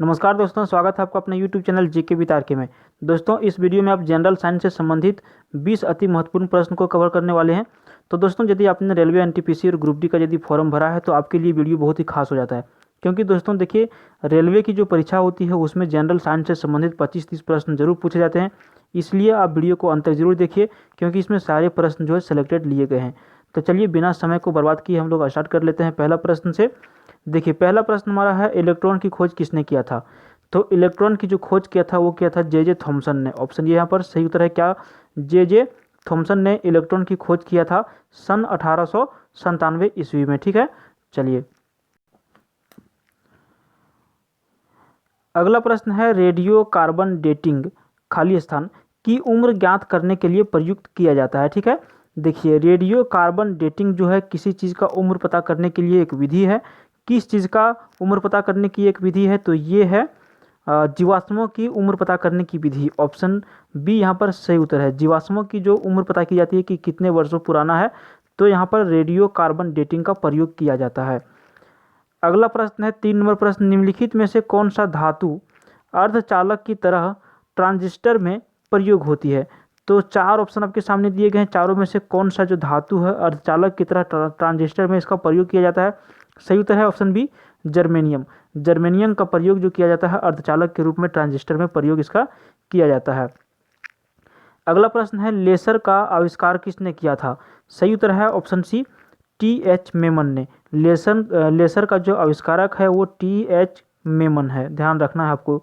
नमस्कार दोस्तों, स्वागत है आपका अपने YouTube channel GK with RK में। दोस्तों, इस वीडियो में आप जनरल साइंस से संबंधित 20 अति महत्वपूर्ण प्रश्न को कवर करने वाले हैं। तो दोस्तों, यदि आपने रेलवे एनटीपीसी और ग्रुप डी का यदि फॉर्म भरा है तो आपके लिए वीडियो बहुत ही खास हो जाता है, क्योंकि दोस्तों देखिए, रेलवे की जो परीक्षा होती है उसमें जनरल साइंस से संबंधित 25-30 प्रश्न जरूर पूछे जाते हैं। इसलिए आप वीडियो को अंत तक जरूर देखिए, क्योंकि इसमें सारे प्रश्न जो है सेलेक्टेड लिए गए हैं। तो चलिए बिना समय को बर्बाद किए हम लोग स्टार्ट कर लेते हैं पहला प्रश्न से। देखिए, पहला प्रश्न हमारा है, इलेक्ट्रॉन की खोज किसने किया था? तो इलेक्ट्रॉन की जो खोज किया था वो किया था जे थॉमसन ने। ऑप्शन ये यहाँ पर सही उत्तर है क्या? जे थॉमसन ने इलेक्ट्रॉन की खोज किया था सन 1897 ईस्वी में। ठीक है, चलिए अगला प्रश्न है, रेडियो कार्बन डेटिंग खाली स्थान की उम्र ज्ञात करने के लिए प्रयुक्त किया जाता है। ठीक है, देखिए, रेडियो कार्बन डेटिंग जो है किसी चीज़ का उम्र पता करने के लिए एक विधि है। किस चीज़ का उम्र पता करने की एक विधि है? तो ये है जीवाश्मों की उम्र पता करने की विधि। ऑप्शन बी यहाँ पर सही उत्तर है। जीवाश्मों की जो उम्र पता की जाती है कि कितने वर्षों पुराना है, तो यहाँ पर रेडियो कार्बन डेटिंग का प्रयोग किया जाता है। अगला प्रश्न है 3 नंबर प्रश्न, निम्नलिखित में से कौन सा धातु अर्धचालक की तरह ट्रांजिस्टर में प्रयोग होती है? तो 4 ऑप्शन आपके सामने दिए गए हैं। चारों में से कौन सा जो धातु है अर्धचालक की तरह ट्रांजिस्टर में इसका प्रयोग किया जाता है? सही उत्तर है ऑप्शन बी, जर्मेनियम। जर्मेनियम का प्रयोग जो किया जाता है अर्धचालक के रूप में ट्रांजिस्टर में प्रयोग इसका किया जाता है। अगला प्रश्न है, लेसर का आविष्कार किसने किया था? सही उत्तर है ऑप्शन सी, टी.एच. मेमन ने। लेसर का जो आविष्कारक है वो टी.एच. मेमन है, ध्यान रखना है आपको।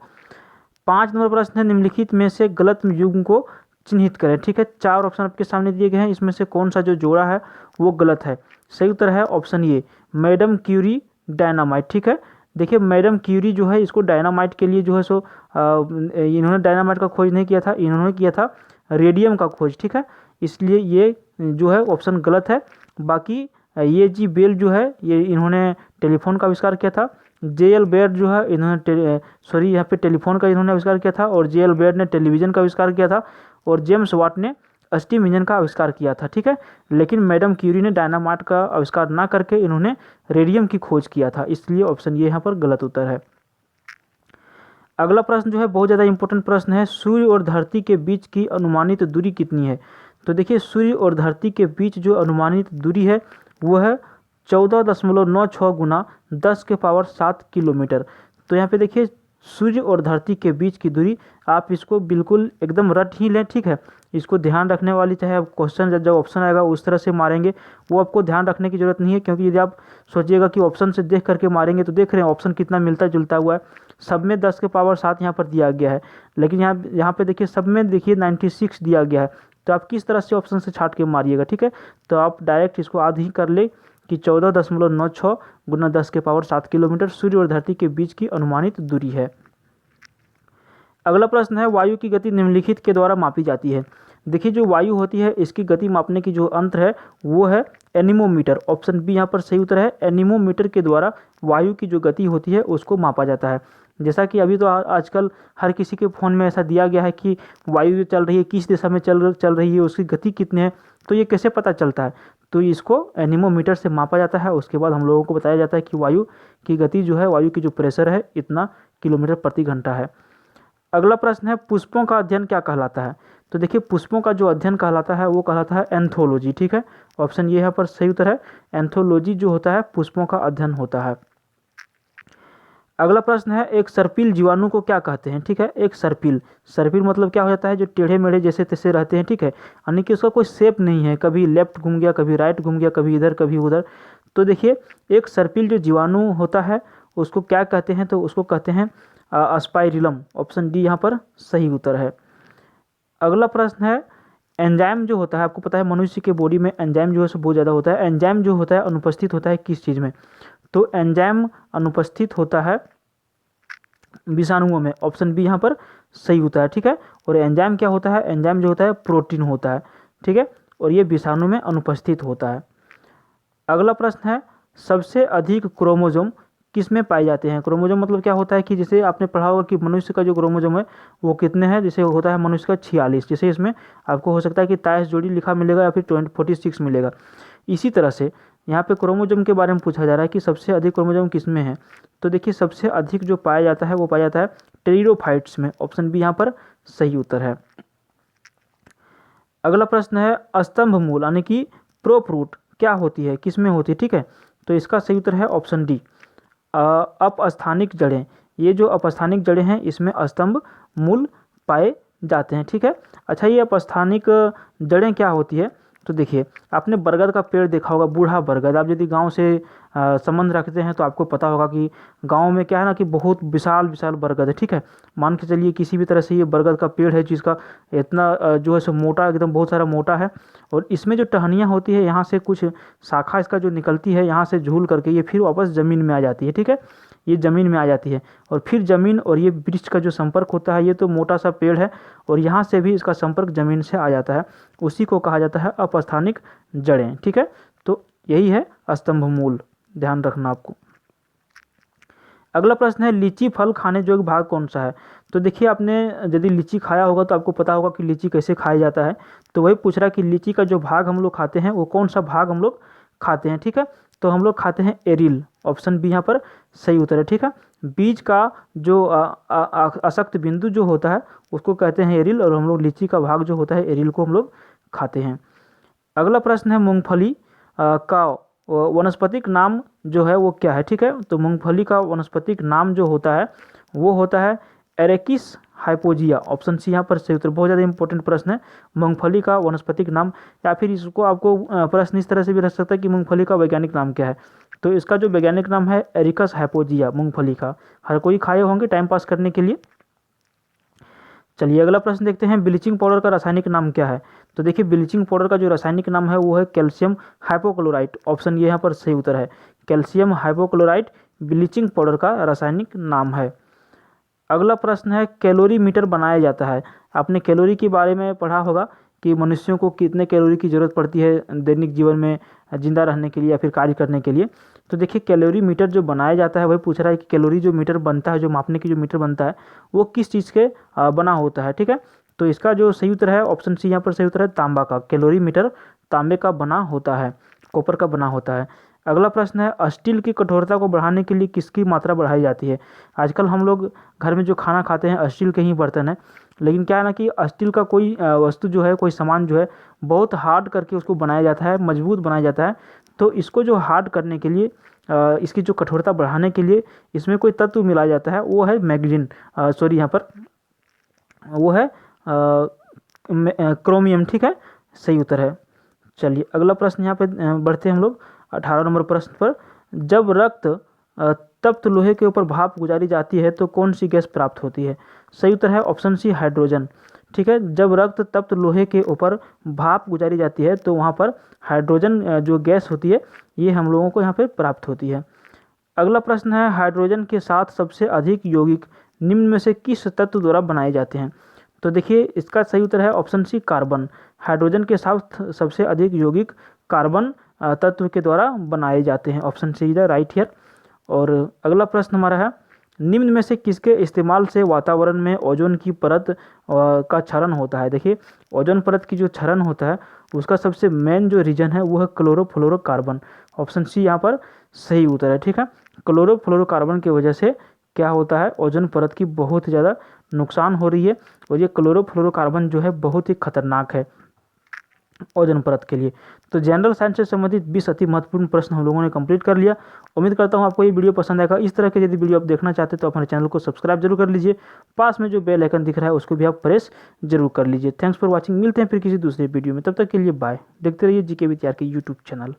5 नंबर प्रश्न है, निम्नलिखित में से गलत युग्म को चिन्हित करें। ठीक है, 4 ऑप्शन आपके सामने दिए गए हैं, इसमें से कौन सा जो जोड़ा है वो गलत है? सही उत्तर है option A, madam Curie dynamite. ठीक है, देखिए, मैडम क्यूरी जो है इसको डायनामाइट के लिए जो है सो इन्होंने डायनामाइट का खोज नहीं किया था, इन्होंने किया था रेडियम का खोज। ठीक है, इसलिए ये जो है ऑप्शन गलत है। बाकी ये जी बेल जो है ये इन्होंने टेलीफोन का आविष्कार किया था। जे.एल. बेयर जो है इन्होंने यहाँ पे टेलीफोन का इन्होंने आविष्कार किया था, और जे.एल. बेयर ने टेलीविज़न का आविष्कार किया था, और जेम्स वाट ने स्टीम इंजन का आविष्कार किया था। ठीक है, लेकिन मैडम क्यूरी ने डायनामाइट का आविष्कार ना करके इन्होंने रेडियम की खोज किया था, इसलिए ऑप्शन ये यहाँ पर गलत उत्तर है। अगला प्रश्न जो है बहुत ज़्यादा इंपॉर्टेंट प्रश्न है, सूर्य और धरती के बीच की अनुमानित दूरी कितनी है? तो देखिए, सूर्य और धरती के बीच जो अनुमानित दूरी है वो है 14.96 गुना 10⁻7 किलोमीटर। तो यहाँ पे देखिए, सूर्य और धरती के बीच की दूरी, आप इसको बिल्कुल एकदम रट ही लें। ठीक है, इसको ध्यान रखने वाली, चाहे आप क्वेश्चन जब ऑप्शन आएगा उस तरह से मारेंगे, वो आपको ध्यान रखने की जरूरत नहीं है, क्योंकि यदि आप सोचिएगा कि ऑप्शन से देख करके मारेंगे, तो देख रहे हैं ऑप्शन कितना मिलता जुलता हुआ है। सब में 10⁻7 यहाँ पर दिया गया है, लेकिन यहाँ पे देखिए सब में देखिए 96 दिया गया है। तो आप किस तरह से ऑप्शन से छाट के मारिएगा? ठीक है, तो आप डायरेक्ट इसको आधी कर ले कि 14.96 गुना 10⁻7 किलोमीटर सूर्य और धरती के बीच की अनुमानित दूरी है। अगला प्रश्न है, वायु की गति निम्नलिखित के द्वारा मापी जाती है। देखिए, जो वायु होती है इसकी गति मापने की जो यंत्र है वो है एनीमोमीटर। ऑप्शन बी यहाँ पर सही उत्तर है, एनीमोमीटर के द्वारा वायु की जो गति होती है उसको मापा जाता है। जैसा कि अभी तो आजकल हर किसी के फ़ोन में ऐसा दिया गया है कि वायु जो चल रही है किस दिशा में चल रही है, उसकी गति कितनी है, तो ये कैसे पता चलता है? तो इसको एनीमोमीटर से मापा जाता है। उसके बाद हम लोगों को बताया जाता है कि वायु की गति जो है, वायु की जो प्रेशर है इतना किलोमीटर प्रति घंटा है। अगला प्रश्न है, पुष्पों का अध्ययन क्या कहलाता है? तो देखिए, पुष्पों का जो अध्ययन कहलाता है वो कहलाता है एंथोलॉजी। ठीक है, ऑप्शन ये यहाँ पर सही उत्तर है, एंथोलॉजी जो होता है पुष्पों का अध्ययन होता है। अगला प्रश्न है, एक सर्पिल जीवाणु को क्या कहते हैं? ठीक है, एक सर्पिल मतलब क्या हो जाता है, जो टेढ़े मेढ़े जैसे तैसे रहते हैं। ठीक है, यानी कि उसका कोई शेप नहीं है, कभी लेफ्ट घूम गया, कभी राइट घूम गया, कभी इधर कभी उधर। तो देखिए, एक सर्पिल जो जीवाणु होता है उसको क्या कहते हैं? तो उसको कहते हैं अस्पाइरिलम। ऑप्शन डी यहाँ पर सही उत्तर है। अगला प्रश्न है, एंजाइम जो होता है, आपको पता है मनुष्य के बॉडी में एंजाइम जो है बहुत ज़्यादा होता है। एंजाइम जो होता है अनुपस्थित होता है किस चीज़ में? तो एंजाइम अनुपस्थित होता है विषाणुओं में। ऑप्शन बी यहाँ पर सही होता है। ठीक है, और एंजाइम क्या होता है? एंजाइम जो होता है प्रोटीन होता है। ठीक है, और ये विषाणु में अनुपस्थित होता है। अगला प्रश्न है, सबसे अधिक क्रोमोजोम किस में पाए जाते हैं? क्रोमोजोम मतलब क्या होता है कि जैसे आपने पढ़ा होगा कि मनुष्य का जो क्रोमोजोम है वो कितने हैं, जैसे होता है मनुष्य का 46, जैसे इसमें आपको हो सकता है कि 23 जोड़ी लिखा मिलेगा या फिर 46 मिलेगा। इसी तरह से यहाँ पे क्रोमोसोम के बारे में पूछा जा रहा है कि सबसे अधिक क्रोमोसोम किस में है। तो देखिए सबसे अधिक जो पाया जाता है वो पाया जाता है टेरिडोफाइट्स में। ऑप्शन बी यहाँ पर सही उत्तर है। अगला प्रश्न है स्तंभ मूल यानी कि प्रोफ्रूट क्या होती है, किस में होती है, ठीक है। तो इसका सही उत्तर है ऑप्शन डी अपस्थानिक जड़ें। ये जो अपस्थानिक जड़ें हैं इसमें स्तंभ मूल पाए जाते हैं, ठीक है। अच्छा, ये अपस्थानिक जड़ें क्या होती है, तो देखिए आपने बरगद का पेड़ देखा होगा, बूढ़ा बरगद। आप यदि गांव से संबंध रखते हैं तो आपको पता होगा कि गांव में क्या है ना कि बहुत विशाल विशाल बरगद है, ठीक है। मान के चलिए किसी भी तरह से ये बरगद का पेड़ है जिसका इतना जो है सो मोटा, एकदम बहुत सारा मोटा है, और इसमें जो टहनियाँ होती है यहाँ से कुछ शाखा इसका जो निकलती है यहाँ से झूल करके ये फिर वापस ज़मीन में आ जाती है, ठीक है। ये ज़मीन में आ जाती है और फिर ज़मीन और ये वृक्ष का जो संपर्क होता है, ये तो मोटा सा पेड़ है और यहाँ से भी इसका संपर्क ज़मीन से आ जाता है, उसी को कहा जाता है अपस्थानिक जड़ें, ठीक है। तो यही है स्तंभ मूल, ध्यान रखना आपको। अगला प्रश्न है लीची फल खाने योग्य भाग कौन सा है। तो देखिए आपने यदि लीची खाया होगा तो आपको पता होगा कि लीची कैसे खाया जाता है। तो वही पूछ रहा है कि लीची का जो भाग हम लोग खाते हैं वो कौन सा भाग हम लोग खाते हैं, ठीक है। तो हम लोग खाते हैं एरिल। ऑप्शन बी यहाँ पर सही उत्तर है, ठीक है। बीज का जो आसक्त बिंदु जो होता है उसको कहते हैं एरिल, और हम लोग लीची का भाग जो होता है एरिल को हम लोग खाते हैं। अगला प्रश्न है मूंगफली का वनस्पतिक नाम जो है वो क्या है, ठीक है। तो मूंगफली का वनस्पतिक नाम जो होता है वो होता है एरेकिस हाइपोजिया। ऑप्शन सी यहाँ पर सही उत्तर। बहुत ज़्यादा इंपॉर्टेंट प्रश्न है, मूंगफली का वनस्पतिक नाम, या फिर इसको आपको प्रश्न इस तरह से भी रख सकता है कि मूंगफली का वैज्ञानिक नाम क्या है। तो इसका जो वैज्ञानिक नाम है एरिकस हाइपोजिया मूंगफली का। हर कोई खाए होंगे टाइम पास करने के लिए। चलिए अगला प्रश्न देखते हैं, ब्लीचिंग पाउडर का रासायनिक नाम क्या है। तो देखिए ब्लीचिंग पाउडर का जो रासायनिक नाम है वो है कैल्शियम हाइपोक्लोराइट। ऑप्शन ये यहाँ पर सही उत्तर है, कैल्शियम हाइपोक्लोराइट ब्लीचिंग पाउडर का रासायनिक नाम है। अगला प्रश्न है कैलोरी मीटर बनाया जाता है। आपने कैलोरी के बारे में पढ़ा होगा कि मनुष्यों को कितने कैलोरी की ज़रूरत पड़ती है दैनिक जीवन में जिंदा रहने के लिए या फिर कार्य करने के लिए। तो देखिए कैलोरी मीटर जो बनाया जाता है वही पूछ रहा है कि कैलोरी जो मीटर बनता है, जो मापने की जो मीटर बनता है वो किस चीज़ के बना होता है, ठीक है। तो इसका जो सही उत्तर है ऑप्शन सी यहाँ पर सही उत्तर है, तांबा का। कैलोरी मीटर तांबे का बना होता है, कॉपर का बना होता है। अगला प्रश्न है स्टील की कठोरता को बढ़ाने के लिए किसकी मात्रा बढ़ाई जाती है। आजकल हम लोग घर में जो खाना खाते हैं स्टील के ही बर्तन है, लेकिन क्या है ना कि स्टील का कोई वस्तु जो है, कोई सामान जो है बहुत हार्ड करके उसको बनाया जाता है, मजबूत बनाया जाता है। तो इसको जो हार्ड करने के लिए इसकी जो कठोरता बढ़ाने के लिए इसमें कोई तत्व मिलाया जाता है, वो है मैग्नीशियम, सॉरी यहाँ पर वो है क्रोमियम, ठीक है, सही उत्तर है। चलिए अगला प्रश्न यहाँ पे बढ़ते हैं हम लोग 18 नंबर प्रश्न पर। जब रक्त तप्त लोहे के ऊपर भाप गुजारी जाती है तो कौन सी गैस प्राप्त होती है। सही उत्तर है ऑप्शन सी हाइड्रोजन, ठीक है। जब रक्त तप्त लोहे के ऊपर भाप गुजारी जाती है तो वहाँ पर हाइड्रोजन जो गैस होती है ये हम लोगों को यहाँ पे प्राप्त होती है। अगला प्रश्न है हाइड्रोजन के साथ सबसे अधिक यौगिक निम्न में से किस तत्व द्वारा बनाए जाते हैं। तो देखिए इसका सही उत्तर है ऑप्शन सी कार्बन। हाइड्रोजन के साथ सबसे अधिक यौगिक कार्बन तत्व के द्वारा बनाए जाते हैं। Option C is the right here. और अगला प्रश्न हमारा है निम्न में से किसके इस्तेमाल से वातावरण में ओजोन की परत का क्षरण होता है। देखिए ओजोन परत की जो क्षरण होता है उसका सबसे मेन जो रीजन है वो है क्लोरोफ्लोरोकार्बन। ऑप्शन सी यहाँ पर सही उत्तर है, ठीक है। क्लोरोफ्लोरोकार्बन की वजह से क्या होता है, ओजोन परत की बहुत ज़्यादा नुकसान हो रही है, और ये क्लोरोफ्लोरोकार्बन जो है बहुत ही खतरनाक है ओजोन परत के लिए। तो जनरल साइंस से संबंधित 20 अति महत्वपूर्ण प्रश्न हम लोगों ने कंप्लीट कर लिया। उम्मीद करता हूं आपको ये वीडियो पसंद आएगा। इस तरह के यदि वीडियो आप देखना चाहते हैं तो हमारे चैनल को सब्सक्राइब जरूर कर लीजिए, पास में जो बेल आइकन दिख रहा है उसको भी आप प्रेस जरूर कर लीजिए। थैंक्स फॉर वॉचिंग, मिलते हैं फिर किसी दूसरे वीडियो में, तब तक के लिए बाय। देखते रहिए जीके विद्यार्थी यूट्यूब चैनल।